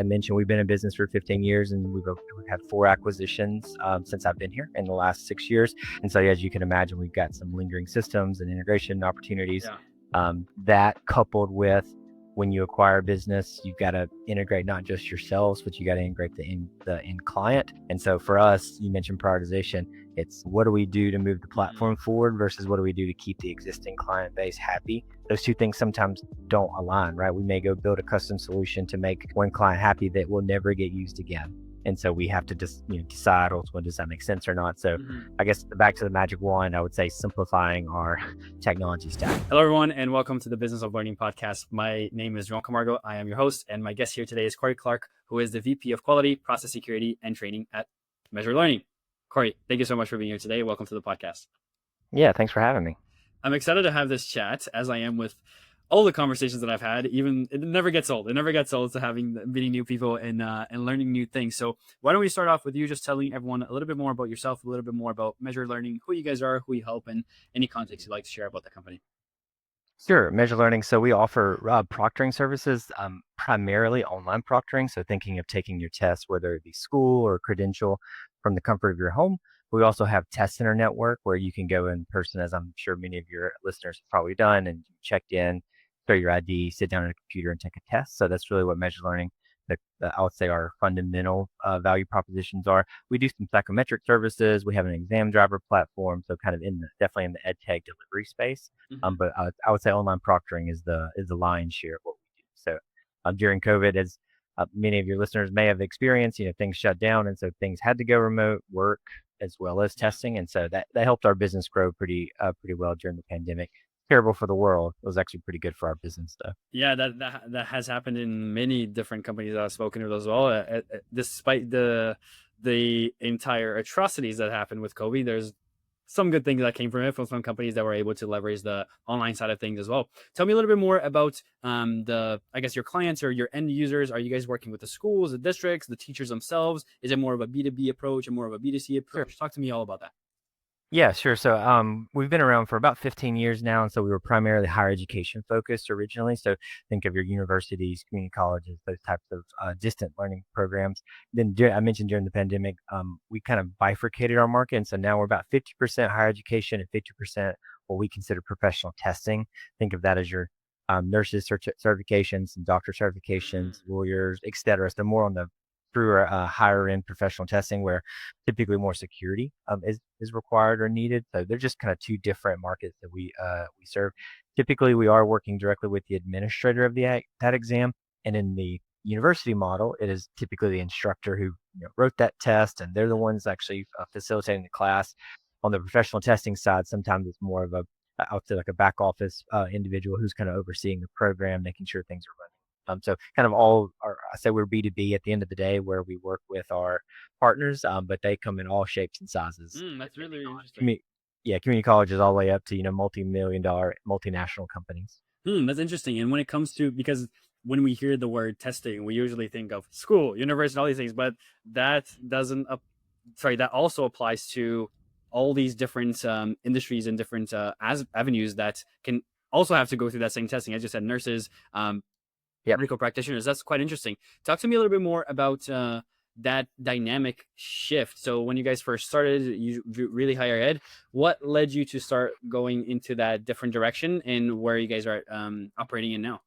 I mentioned, we've been in business for 15 years, and we've had 4 acquisitions since I've been here in the last 6 years. And so, as you can imagine, we've got some lingering systems and integration opportunities. That coupled with when you acquire a business, you've got to integrate not just yourselves, but you got to integrate the end client. And so for us, you mentioned prioritization. It's what do we do to move the platform forward versus what do we do to keep the existing client base happy? Those two things sometimes don't align, right? We may go build a custom solution to make one client happy that will never get used again. And so we have to just decide ultimately, does that make sense or not? So I guess back to the magic wand, I would say simplifying our technology stack. Hello, everyone, and welcome to the Business of Learning podcast. My name is Joao Camargo. I am your host, and my guest here today is Cory Clark, who is the VP of Quality, Process Security, and Training at Meazure Learning. Cory, thank you so much for being here today. Welcome to the podcast. Yeah, thanks for having me. I'm excited to have this chat, as I am with all the conversations that I've had. Even it never gets old. It never gets old to meeting new people and learning new things. So why don't we start off with you just telling everyone a little bit more about yourself, a little bit more about Meazure Learning, who you guys are, who you help, and any context you'd like to share about the company. Sure, Meazure Learning. So we offer proctoring services, primarily online proctoring. So thinking of taking your test, whether it be school or credential, from the comfort of your home. We also have Test Center Network, where you can go in person, as I'm sure many of your listeners have probably done, and checked in, show your ID, sit down at a computer and take a test. So that's really what Meazure Learning, I would say, our fundamental value propositions are. We do some psychometric services. We have an exam driver platform, so kind of definitely in the EdTech delivery space. But I would say online proctoring is the lion's share of what we do. So during COVID, as many of your listeners may have experienced, things shut down, and so things had to go remote work as well as testing, and so that helped our business grow pretty well during the pandemic. Terrible for the world. It was actually pretty good for our business, though. Yeah, that has happened in many different companies that I've spoken to as well. Despite the entire atrocities that happened with COVID, there's some good things that came from it, from some companies that were able to leverage the online side of things as well. Tell me a little bit more about your clients or your end users. Are you guys working with the schools, the districts, the teachers themselves? Is it more of a B2B approach or more of a B2C approach? Sure. Talk to me all about that. Yeah, sure. So we've been around for about 15 years now, and so we were primarily higher education focused originally. So think of your universities, community colleges, those types of distant learning programs. Then I mentioned during the pandemic, we kind of bifurcated our market, and so now we're about 50% higher education and 50% what we consider professional testing. Think of that as your nurses certifications and doctor certifications, lawyers, et cetera. So more on the through higher end professional testing, where typically more security is required or needed. So they're just kind of two different markets that we serve. Typically, we are working directly with the administrator of that exam, and in the university model, it is typically the instructor who wrote that test, and they're the ones actually facilitating the class. On the professional testing side, sometimes it's more of I would say like a back office individual who's kind of overseeing the program, making sure things are running. So kind of I say we're B2B at the end of the day, where we work with our partners, but they come in all shapes and sizes. That's really interesting. Community colleges all the way up to, multi-million-dollar multinational companies. That's interesting. And when it comes to, because when we hear the word testing, we usually think of school, university, all these things, but that that also applies to all these different industries and different avenues that can also have to go through that same testing. As you said, nurses, medical practitioners. That's quite interesting. Talk to me a little bit more about that dynamic shift. So when you guys first started, you really higher ed. What led you to start going into that different direction, and where you guys are operating in now?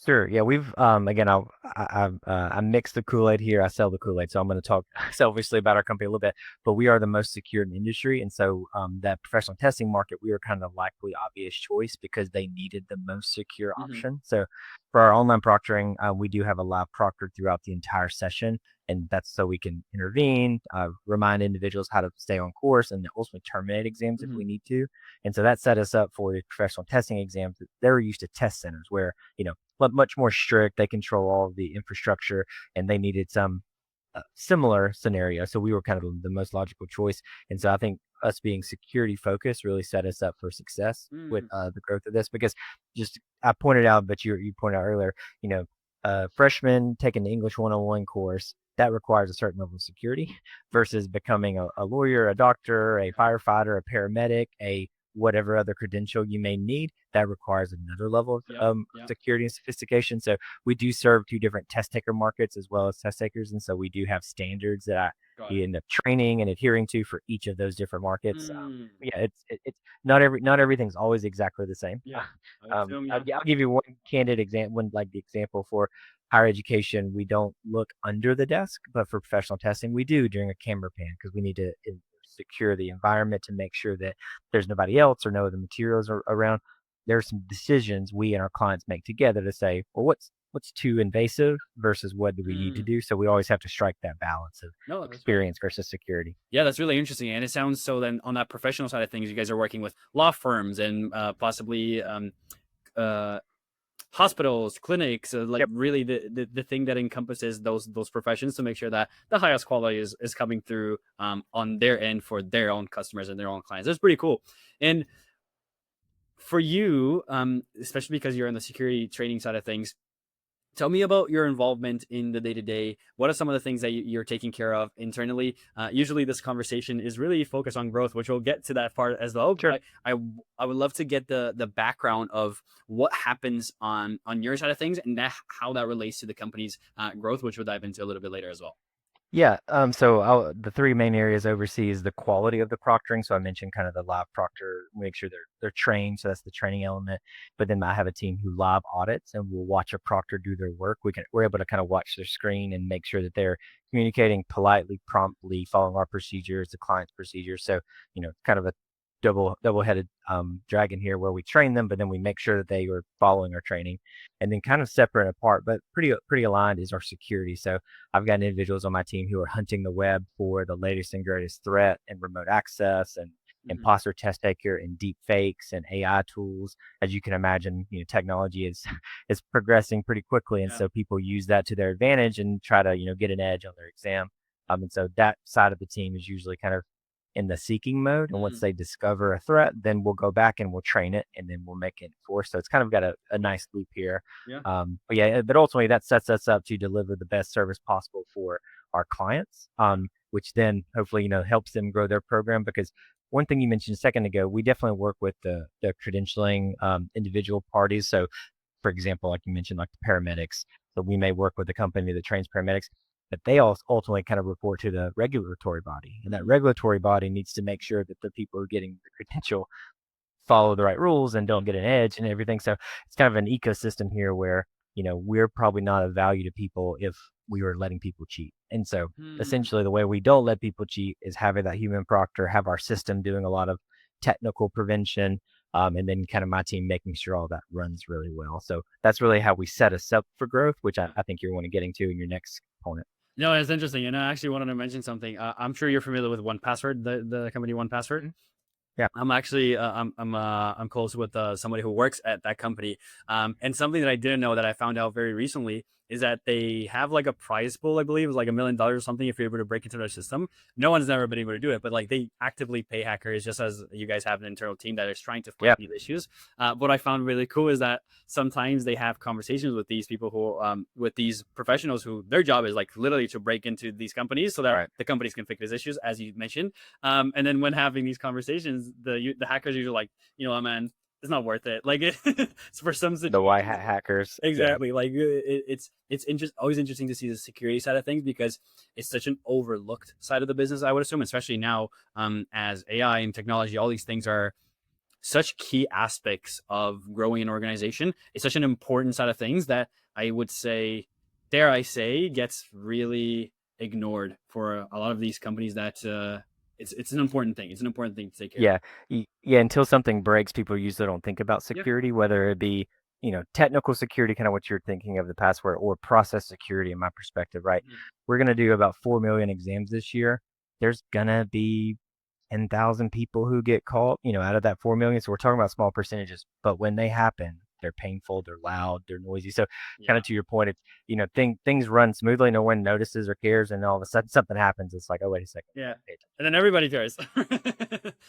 Sure. Yeah, we've again, I mix the Kool-Aid here. I sell the Kool-Aid, so I'm going to talk selfishly about our company a little bit. But we are the most secure in the industry, and so that professional testing market, we were kind of likely obvious choice because they needed the most secure option. So for our online proctoring, we do have a live proctor throughout the entire session, and that's so we can intervene, remind individuals how to stay on course, and ultimately terminate exams if we need to. And so that set us up for the professional testing exams. They're used to test centers where much more strict. They control all of the infrastructure, and they needed some similar scenario. So we were kind of the most logical choice. And so I think us being security focused really set us up for success with the growth of this, because I pointed out, but you pointed out earlier, freshmen taking the English 101 course, that requires a certain level of security versus becoming a lawyer, a doctor, a firefighter, a paramedic, a whatever other credential you may need. That requires another level of Yeah. Yeah. security and sophistication. So we do serve two different test taker markets as well as test takers, and so we do have standards that Got we it. end up training and adhering to for each of those different markets. Mm, Yeah, it's not everything's always exactly the same. yeah. I assume. Yeah. I'll give you one candid example, one like the example for higher education. We don't look under the desk, but for professional testing, we do during a camera pan because we need to secure the environment to make sure that there's nobody else or no other materials are around. There are some decisions we and our clients make together to say, well, what's too invasive versus what do we need to Mm. do? So we always have to strike that balance of No, that's really experience versus security. Yeah, that's really interesting. And it sounds so then on that professional side of things, you guys are working with law firms and possibly uh, hospitals, clinics, like Yep. really the thing that encompasses those professions to make sure that the highest quality is coming through on their end for their own customers and their own clients. That's pretty cool. And for you, especially because you're in the security training side of things, tell me about your involvement in the day to day. What are some of the things that you're taking care of internally? Usually, this conversation is really focused on growth, which we'll get to that part as well. Sure. But I would love to get the background of what happens on your side of things and how that relates to the company's growth, which we'll dive into a little bit later as well. Yeah. The three main areas oversee is the quality of the proctoring. So I mentioned kind of the live proctor, make sure they're trained. So that's the training element. But then I have a team who live audits and will watch a proctor do their work. We're able to kind of watch their screen and make sure that they're communicating politely, promptly, following our procedures, the client's procedures. So, kind of a double-headed dragon here where we train them, but then we make sure that they are following our training. And then kind of separate and apart, but pretty aligned is our security. So I've got individuals on my team who are hunting the web for the latest and greatest threat and remote access and Hmm. imposter test taker and deep fakes and AI tools. As you can imagine, technology is is progressing pretty quickly, and Yeah. so people use that to their advantage and try to get an edge on their exam. And so that side of the team is usually kind of in the seeking mode. And once Mm, they discover a threat, then we'll go back and we'll train it and then we'll make it enforce. So it's kind of got a nice loop here. yeah. But yeah, but ultimately that sets us up to deliver the best service possible for our clients, which then hopefully, helps them grow their program. Because one thing you mentioned a second ago, we definitely work with the credentialing individual parties. So for example, like you mentioned, like the paramedics. So we may work with a company that trains paramedics, but they also ultimately kind of report to the regulatory body. And that Mm, regulatory body needs to make sure that the people who are getting the credential follow the right rules and yeah. don't get an edge and everything. So it's kind of an ecosystem here where, we're probably not of value to people if we were letting people cheat. And so Mm, essentially the way we don't let people cheat is having that human proctor, have our system doing a lot of technical prevention. And then kind of my team making sure all that runs really well. So that's really how we set us up for growth, which I, yeah. I think you're want to getting to in your next component. No, it's interesting, and I actually wanted to mention something. I'm sure you're familiar with One Password, the company One Password. Mhm. Yeah. I'm actually I'm close with somebody who works at that company. And something that I didn't know that I found out very recently is that they have like a prize pool. I believe it's like $1 million or something if you're able to break into their system. No one's never been able to do it, but like they actively pay hackers, just as you guys have an internal team that is trying to find Yeah. these issues. What I found really cool is that sometimes they have conversations with these people who with these professionals who their job is like literally to break into these companies so that Right. the companies can fix these issues, as you mentioned. And then when having these conversations, the hackers usually like, man, it's not worth it. Like it's for some The white situations. hat hackers. Yeah. Exactly. Like always interesting to see the security side of things because it's such an overlooked side of the business. I would assume, especially now, as AI and technology, all these things are such key aspects of growing an organization. It's such an important side of things that I would say, dare I say, gets really ignored for a lot of these companies. That it's an important thing. It's an important thing to take care of. Yeah. Yeah. Until something breaks, people usually don't think about Yeah. security, whether it be, technical security, kind of what you're thinking of the password, or process security, in my perspective, right? Mhm. We're going to do about 4 million exams this year. There's going to be 10,000 people who get caught, out of that 4 million. So we're talking about small percentages, but when they happen, they're painful, they're loud, they're noisy. So kind Yeah. of to your point, it's, things run smoothly. No one notices or cares. And all of a sudden something happens. It's like, oh, wait a second. I Yeah. got to pay attention. And then everybody cares.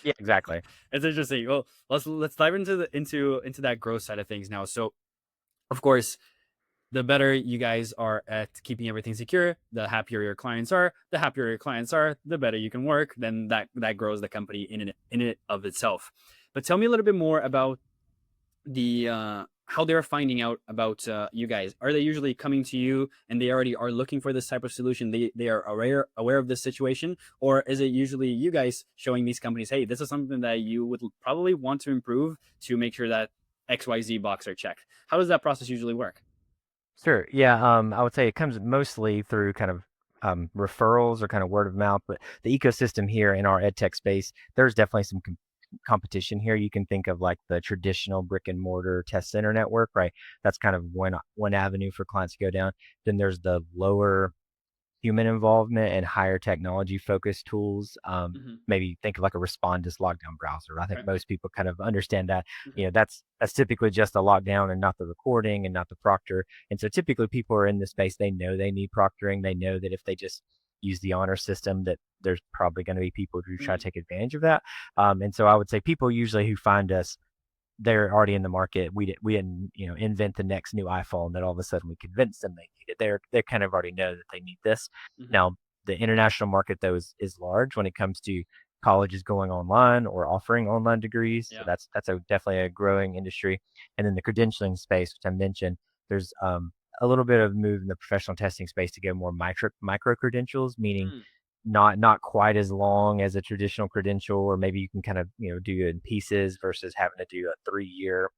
Yeah, exactly. It's interesting. Well, let's dive into into that growth side of things now. So, of course, the better you guys are at keeping everything secure, the happier your clients are. The happier your clients are, the better you can work. Then that grows the company in it of itself. But tell me a little bit more about the how they're finding out about you guys. Are they usually coming to you and they already are looking for this type of solution? They are aware of this situation, or is it usually you guys showing these companies, hey, this is something that you would probably want to improve to make sure that XYZ box are checked? How does that process usually work? Sure. Yeah. I would say it comes mostly through kind of referrals or kind of word of mouth, but the ecosystem here in our EdTech space, there's definitely some competition here. You can think of like the traditional brick and mortar test center network, right? That's kind of one avenue for clients to go down. Then there's the lower human involvement and higher technology focused tools. Mm-hmm. Maybe think of like a Respondus lockdown browser. I think Right. most people kind of understand that. Mm-hmm. That's typically just a lockdown and not the recording and not the proctor. And so typically people are in this space. They know they need proctoring. They know that if they just use the honor system, that there's probably going to be people who try to Mm-hmm. take advantage of that. And so I would say people usually who find us, they're already in the market. We didn't invent the next new iPhone that all of a sudden we convince them they need it. They kind of already know that they need this. Mm-hmm. Now the international market though is large when it comes to colleges going online or offering online degrees. So Yeah. that's definitely a growing industry. And then the credentialing space, which I mentioned, there's a little bit of move in the professional testing space to go more micro credentials, meaning Mm. not quite as long as a traditional credential, or maybe you can kind of do it in pieces versus having to do a 3 year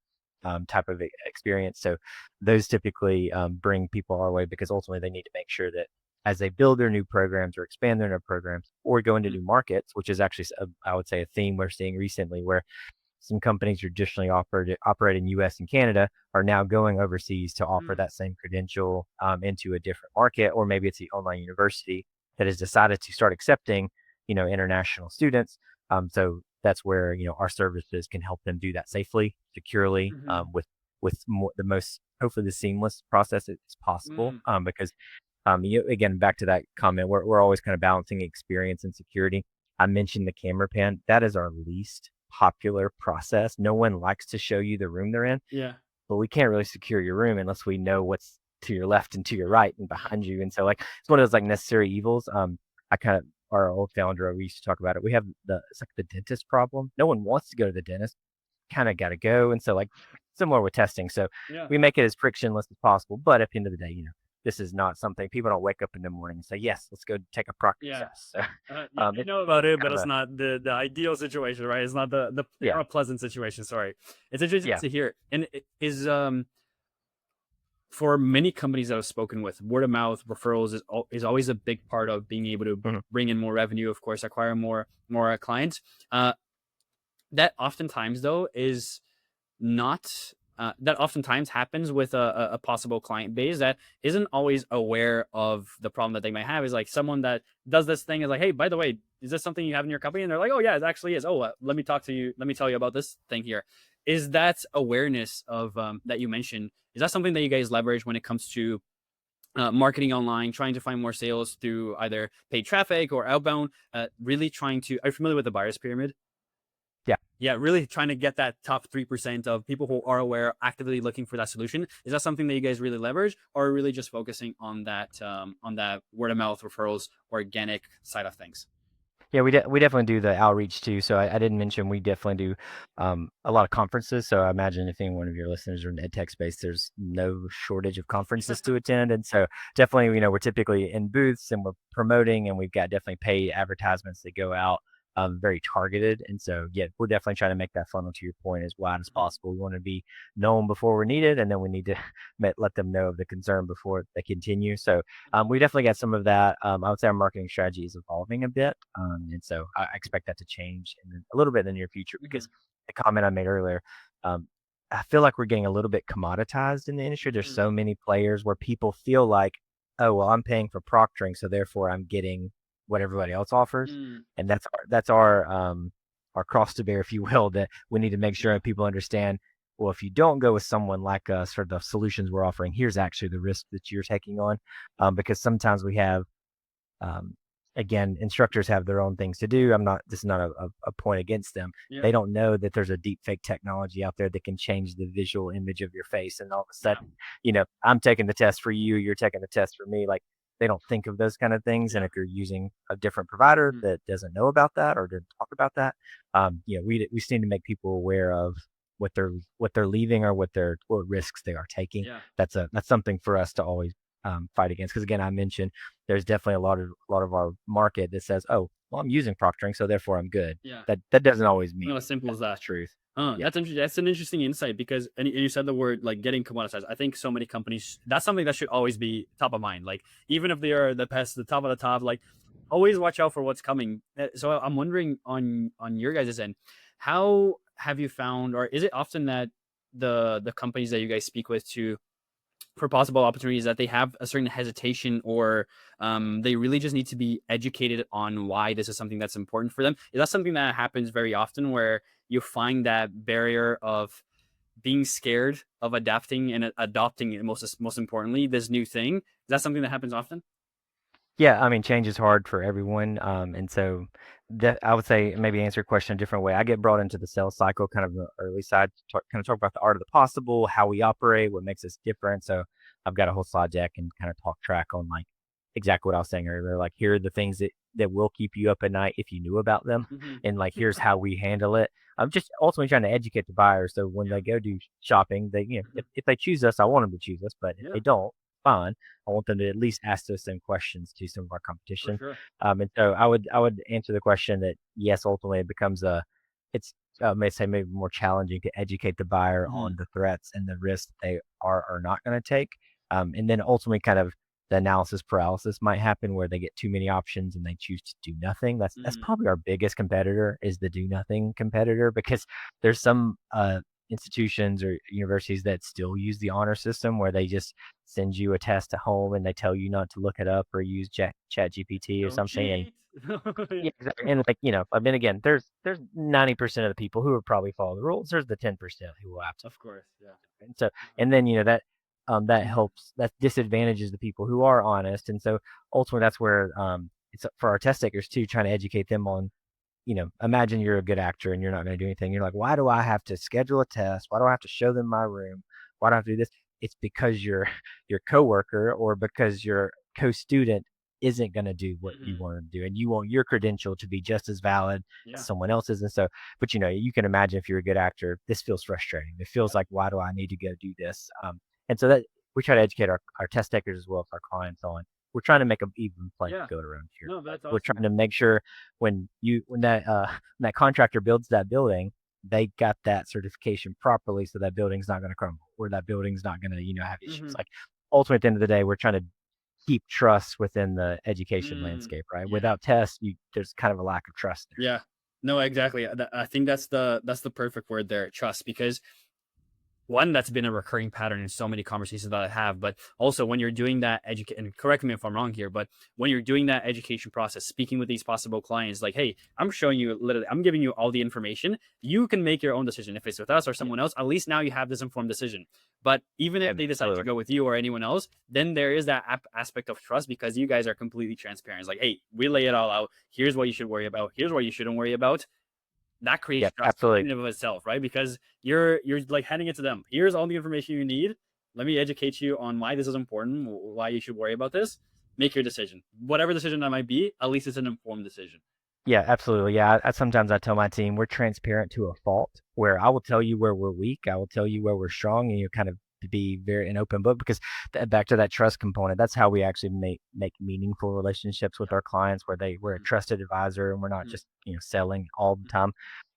type of experience. So those typically bring people our way because ultimately they need to make sure that as they build their new programs or expand their new programs or go into Mm. new markets, which is actually I would say a theme we're seeing recently, where some companies traditionally operate in U.S. and Canada are now going overseas to offer Mm. that same credential into a different market, or maybe it's the online university that has decided to start accepting, international students. So that's where our services can help them do that safely, securely, Mm-hmm. with the most hopefully the seamless process as possible. Mm. Because again, back to that comment, we're always kind of balancing experience and security. I mentioned the camera pan. That is our least popular process. No one likes to show you the room they're in, Yeah. but we can't really secure your room unless we know what's to your left and to your right and behind you. And so like it's one of those like necessary evils. I kind of our old founder, we used to talk about it. We have it's like the dentist problem. No one wants to go to the dentist, kind of got to go. And so like similar with testing. So Yeah. we make it as frictionless as possible. But at the end of the day, this is not something people don't wake up in the morning and say, yes, let's go take a proctor Yeah. test. So Yeah, I it's know about it, but kind of it's a, not the ideal situation, right? It's not the yeah, not a pleasant situation. Sorry, it's interesting yeah. to hear, and it is for many companies that I've spoken with, word of mouth referrals is always a big part of being able to Mhm. bring in more revenue. Of course, acquire more clients. That oftentimes though is not that oftentimes happens with a possible client base that isn't always aware of the problem that they might have. Is like someone that does this thing is like, hey, by the way, is this something you have in your company? And they're like, oh yeah, it actually is. Oh, let me talk to you. Let me tell you about this thing here. Is that awareness of that you mentioned? Is that something that you guys leverage when it comes to marketing online, trying to find more sales through either paid traffic or outbound? Really trying to. Are you familiar with the buyer's pyramid? Yeah. Yeah, really trying to get that top 3% of people who are aware, actively looking for that solution. Is that something that you guys really leverage, or really just focusing on that word of mouth referrals, organic side of things? Yeah, we definitely do the outreach too. So I didn't mention we definitely do a lot of conferences. So I imagine if any one of your listeners are in the ed tech space, there's no shortage of conferences to attend. And so definitely, we're typically in booths and we're promoting, and we've got definitely paid advertisements that go out, very targeted. And so yeah, we're definitely trying to make that funnel, to your point, as wide as Mhm. possible. We want to be known before we're needed, and then we need to let them know of the concern before they continue. So we definitely got some of that. I would say our marketing strategy is evolving a bit, and so I expect that to change a little bit in the near future, Mhm. because the comment I made earlier, um, I feel like we're getting a little bit commoditized in the industry. There's Mhm. so many players where people feel like, oh well, I'm paying for proctoring, so therefore I'm getting what everybody else offers, Mm. and that's our cross to bear, if you will. That we need to make sure Yeah. that people understand. Well, if you don't go with someone like us for the solutions we're offering, here's actually the risk that you're taking on, because sometimes we have, um, again, instructors have their own things to do. This is not a point against them. Yeah. They don't know that there's a deep fake technology out there that can change the visual image of your face. And all of a Yeah. sudden, I'm taking the test for you, you're taking the test for me. Like they don't think of those kind of things. And Yeah. if you're using a different provider Mhm. that doesn't know about that or didn't talk about that, we just need to make people aware of what they're leaving or what risks they are taking. Yeah. That's something for us to always fight against. Because again, I mentioned there's definitely a lot of our market that says, oh, well, I'm using proctoring, so therefore I'm good. Yeah. That doesn't always mean Not as simple that's as the that. truth. Yeah. That's interesting. That's an interesting insight because, and you said the word like getting commoditized. I think so many companies, that's something that should always be top of mind. Like, even if they are the best, the top of the top, like, always watch out for what's coming. So I'm wondering on your guys' end, how have you found, or is it often that the companies that you guys speak with to for possible opportunities that they have a certain hesitation, or they really just need to be educated on why this is something that's important for them? Is that something that happens very often where you find that barrier of being scared of adapting and adopting, most importantly, this new thing? Is that something that happens often? Yeah, I mean, change is hard for everyone, and so that I would say maybe answer your question a different way. I get brought into the sales cycle, kind of the early side, kind of talk about the art of the possible, how we operate, what makes us different. So I've got a whole slide deck and kind of talk track on like exactly what I was saying earlier. Like here are the things that will keep you up at night if you knew about them, Hmm. and like here's how we handle it. I'm just ultimately trying to educate the buyer, so when Yeah. they go do shopping, they Mhm. if they choose us, I want them to choose us, but if they Yeah, don't, fine. I want them to at least ask those same questions to some of our for competition. sure. And so I would answer the question that yes, ultimately it becomes it's may say maybe more challenging to educate the buyer Hmm. on the threats and the risks they are not going to take. And then ultimately kind of the analysis paralysis might happen where they get too many options and they choose to do nothing. That's Hmm. probably our biggest competitor is the do nothing competitor because there's some institutions or universities that still use the honor system where they just send you a test at home and they tell you not to look it up or use chat GPT or Don't something. And cheat. Yeah, yeah, exactly. And like, I mean, again, there's 90% of the people who will probably follow the rules. There's the 10% who will absolutely. of course. Yeah. And so, and then, that Mhm. helps, that disadvantages the people who are honest. And so ultimately that's where, it's for our test takers too, trying to educate them on, imagine you're a good actor and you're not going to do anything. You're like, why do I have to schedule a test? Why do I have to show them my room? Why do I have to do this? It's because your your coworker or because your co-student isn't going to do what you Mhm. want to do, and you want your credential to be just as valid as Yeah. someone else's. And so, but you can imagine if you're a good actor, this feels frustrating. It feels Yep. like, why do I need to go do this? And so that we try to educate our test takers as well as our clients on. We're trying to make an even playing Yeah. field around here. No, Like that's we're awesome. trying to make sure when that contractor builds that building, they got that certification properly, so that building's not going to crumble, or that building's not going to have issues. Mhm. Like ultimately, at the end of the day, we're trying to keep trust within the education Mm. landscape, right? Yeah. Without tests, there's kind of a lack of trust there. Yeah. No, exactly. I think that's the perfect word there, trust, because one, that's been a recurring pattern in so many conversations that I have, but also when you're doing that educate, and correct me if I'm wrong here, but when you're doing that education process, speaking with these possible clients, like, hey, I'm showing you literally, I'm giving you all the information. You can make your own decision. If it's with us or Yeah, someone else, at least now you have this informed decision. But even if they decide to absolutely. go with you or anyone else, then there is that aspect of trust because you guys are completely transparent. It's like, hey, we lay it all out. Here's what you should worry about. Here's what you shouldn't worry about. That creates Yeah, trust absolutely. in and of itself, right? Because you're like handing it to them. Here's all the information you need. Let me educate you on why this is important, why you should worry about this. Make your decision. Whatever decision that might be, at least it's an informed decision. Yeah, absolutely. Yeah, sometimes I tell my team we're transparent to a fault. Where I will tell you where we're weak, I will tell you where we're strong, and you kind of be very an open book because back to that trust component. That's how we actually make meaningful relationships with Yep. our clients, where we're a Mhm. trusted advisor and we're not Mhm. just selling all the Mhm. time.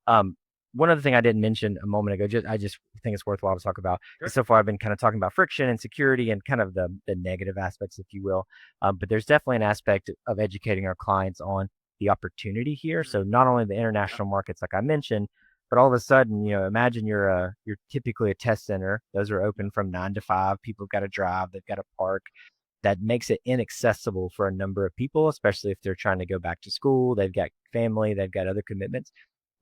Um, One other thing I didn't mention a moment ago, I just think it's worthwhile to talk about because Sure. so far I've been kind of talking about friction and security and kind of the negative aspects, if you will. But there's definitely an aspect of educating our clients on the opportunity here. So Mhm. not only the Yep. international markets, like I mentioned, but all of a sudden, imagine you're typically a test center. Those are Yep. open from 9 to 5. People have got to drive, they've got to park. That makes it inaccessible for a number of people, especially if they're trying to go back to school. They've got family, they've got other commitments.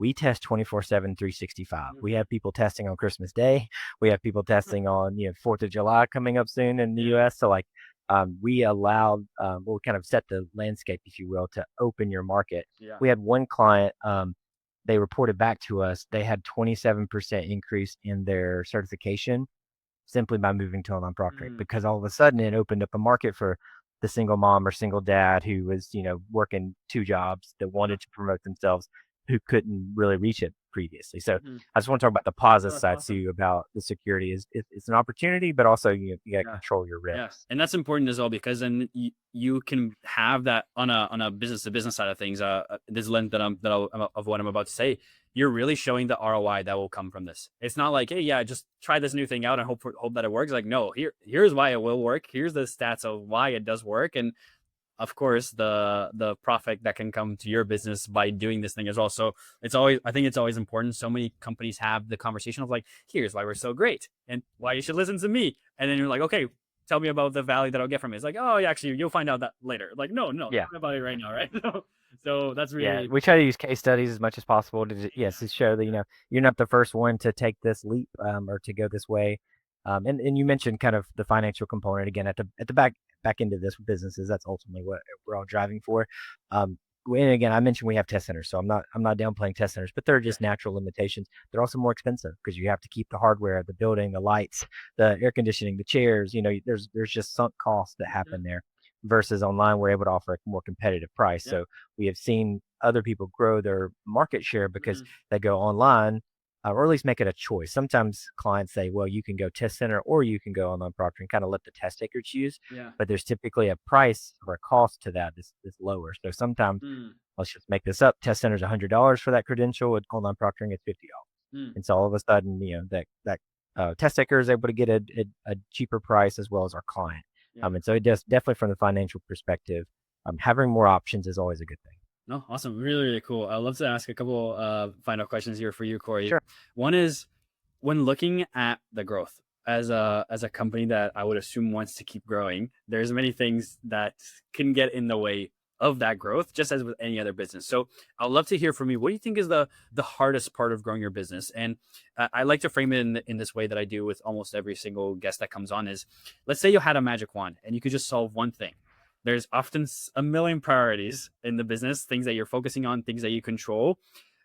We test 24/7, 365. We Mhm. have people testing on Christmas Day. We have people testing on 4th of July coming up soon in the Yeah. U.S. So like we allowed, we'll kind of set the landscape, if you will, to open your market. Yeah. We had one client, they reported back to us, they had 27% increase in their certification simply by moving to online proctoring Mm. because all of a sudden it opened up a market for the single mom or single dad who was, working two jobs that Yeah. wanted to promote themselves who couldn't really reach it previously. So Mhm. I just want to talk about the Oh, positive that's side awesome. too about the security is it's an opportunity, but also you got to Yeah. control your Yeah. risks. And that's important as well because then you can have that on a business to business side of things. This lens of what I'm about to say, you're really showing the ROI that will come from this. It's not like, hey, yeah, just try this new thing out and hope that it works. Like, no, here's why it will work. Here's the stats of why it does work, and of course the profit that can come to your business by doing this thing as well. So I think it's always important. So many companies have the conversation of like, here's why we're so great and why you should listen to me. And then you're like, okay, tell me about the value that I'll get from it. It's like, oh, yeah, actually, you'll find out that later. Like, no, Yeah. tell me about it right now, right? So that's Yeah, really we try to use case studies as much as possible to yes, to exactly. show that you're not the first one to take this leap or to go this way. And you mentioned kind of the financial component again at the back end of this businesses. That's ultimately what we're all driving for. And again, I mentioned we have test centers, so I'm not downplaying test centers, but they're Yeah. just natural limitations. They're also more expensive because you have to keep the hardware, the building, the lights, the air conditioning, the chairs. There's just sunk costs that Yeah. happen there. Versus online, we're able to offer a more competitive price. Yeah. So we have seen other people grow their market share because Mhm. they go online, or at least make it a choice. Sometimes clients say, well, you can go test center or you can go online proctoring, kind of let the test taker choose. Yeah. But there's typically a price or a cost to that that's lower. So sometimes, Mm. let's just make this up, test center's $100 for that credential. With online proctoring, it's $50. Mm. And so all of a sudden, that test taker is able to get a cheaper price as well as our client. Yeah. And so it does definitely from the financial perspective, having more options is always a good thing. No, awesome. Really, really cool. I'd love to ask a couple final questions here for you, Cory. Sure. One is when looking at the growth as a company that I would assume wants to keep growing, there's many things that can get in the way of that growth, just as with any other business. So I'd love to hear from you. What do you think is the hardest part of growing your business? And I like to frame it in this way that I do with almost every single guest that comes on is, let's say you had a magic wand and you could just solve one thing. There's often a million priorities in the business, things that you're focusing on, things that you control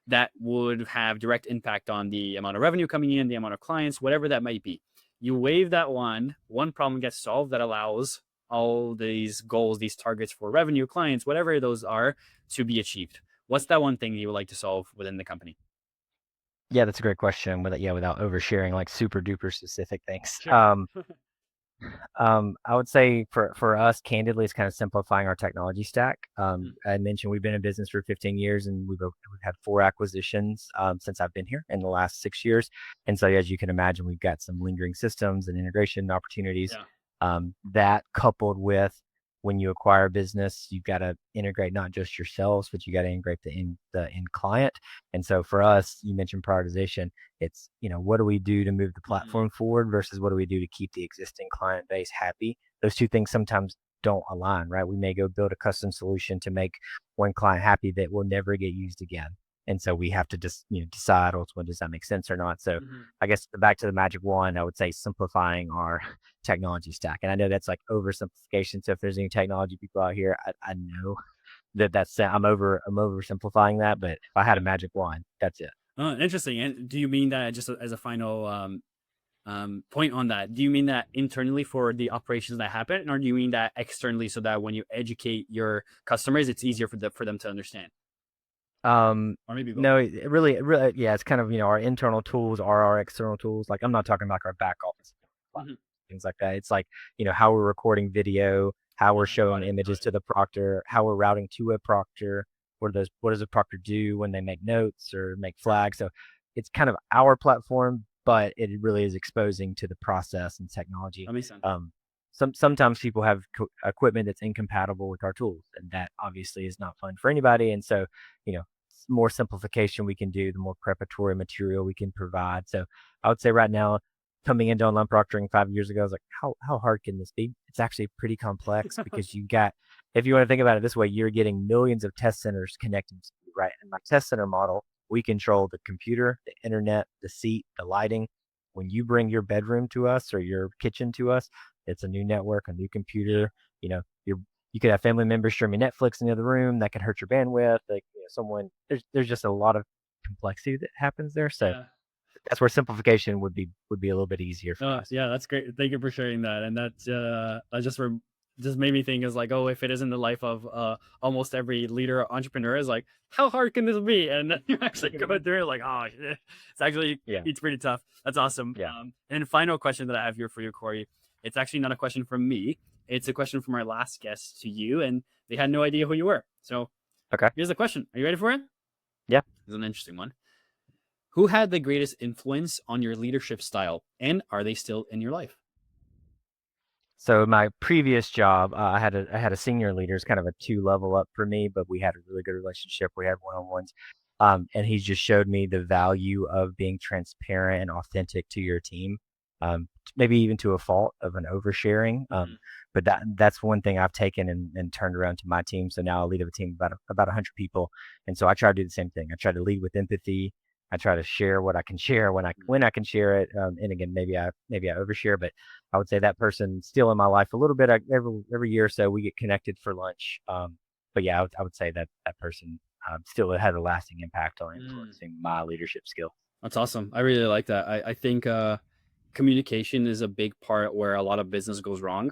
that would have direct impact on the amount of revenue coming in, the amount of clients, whatever that might be. You wave that one problem gets solved that allows all these goals, these targets for revenue, clients, whatever those are, to be achieved. What's that one thing you would like to solve within the company? Yeah, that's a great question. Without oversharing like super duper specific things. Sure. I would say for us, candidly, it's kind of simplifying our technology stack. Mhm. I mentioned we've been in business for 15 years, and we've had 4 acquisitions since I've been here in the last 6 years. And so, as you can imagine, we've got some lingering systems and integration opportunities. Yeah. That coupled with when you acquire a business, you've got to integrate not just yourselves, but you got to integrate the end client. And so, for us, you mentioned prioritization. It's, what do we do to move the Mhm. platform forward versus what do we do to keep the existing client base happy? Those two things sometimes don't align, right? We may go build a custom solution to make one client happy that will never get used again. And so we have to just, decide ultimately, does that make sense or not? So Mhm. I guess back to the magic wand, I would say simplifying our technology stack. And I know that's like oversimplification. So if there's any technology people out here, I know I'm oversimplifying that, but if I had a Yeah. magic wand, that's it. Interesting. And do you mean that just as a final point on that? Do you mean that internally for the operations that happen, or do you mean that externally so that when you educate your customers, it's easier for them to understand, Um, or maybe both? no, it really, yeah, it's kind of, our internal tools are our external tools. Like I'm not talking about our back office, Mhm. things like that. It's like, how we're recording video, how we're Got showing it. Got images it. to the proctor, how we're routing to a proctor. What does a proctor do when they make notes or make Sure. flags? So it's kind of our platform, but it really is exposing to the process and technology. That makes sense. Um, sometimes people have equipment that's incompatible with our tools, and that obviously is not fun for anybody. And so, you know, more simplification we can do, the more preparatory material we can provide. So I would say right now, coming into online proctoring 5 years ago, I was like, how hard can this be? It's actually pretty complex because if you want to think about it this way, you're getting millions of test centers connected to you, right? In my test center model, we control the computer, the internet, the seat, the lighting. When you bring your bedroom to us or your kitchen to us, it's a new network, a new Yeah. computer. You could have family members streaming Netflix in the other room that could hurt your bandwidth. Like, someone there's just a lot of complexity that happens there. So Yeah. that's where simplification would be a little bit easier for us. Yeah, that's great. Thank you for sharing that. And that's just just made me think is like, oh, if it isn't the life of almost every leader or entrepreneur, is like, how hard can this be? And then you actually go through it like, oh, it's actually, Yeah. it's pretty tough. That's awesome. Yeah. And final question that I have here for you, Cory. It's actually not a question from me. It's a question from our last guest to you, and they had no idea who you were. So Okay. here's the question. Are you ready for it? Yeah. This is an interesting one. Who had the greatest influence on your leadership style, and are they still in your life? So my previous job, I had a senior leader. It's kind of a 2 level up for me, but we had a really good relationship. We had one-on-ones, and he just showed me the value of being transparent and authentic to your team, maybe even to a fault of an oversharing. But that's one thing I've taken and turned around to my team. So now I lead a team about 100 people, and so I try to do the same thing. I try to lead with empathy. I try to share what I can share when I can share it. And again, maybe I overshare, but I would say that person's still in my life a little bit. Every year or so, we get connected for lunch. But yeah, I would say that that person still has a lasting impact on influencing my leadership skill. That's awesome. I really like that. I think communication is a big part where a lot of business goes wrong,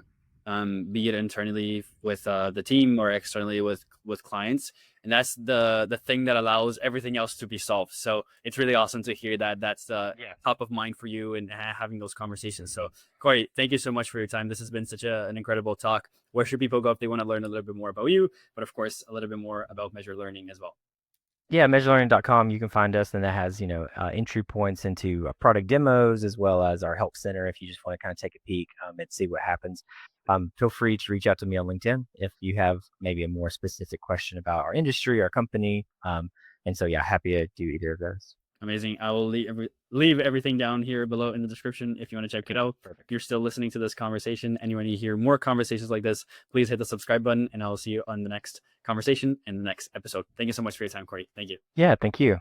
be it internally with the team or externally with clients. And that's the thing that allows everything else to be solved. So it's really awesome to hear that that's top of mind for you and having those conversations. So Cory, thank you so much for your time. This has been such an incredible talk. Where should people go if they want to learn a little bit more about you, but of course, a little bit more about Measure Learning as well? Yeah, measurelearning.com, you can find us, and that has, entry points into product demos as well as our help center if you just want to kind of take a peek and see what happens. Feel free to reach out to me on LinkedIn if you have maybe a more specific question about our industry, our company. And so, yeah, happy to do either of those. Amazing. I will leave everything down here below in the description if you want to check it out. Perfect. If you're still listening to this conversation and you want to hear more conversations like this, please hit the subscribe button and I will see you on the next conversation in the next episode. Thank you so much for your time, Cory. Thank you. Yeah, thank you.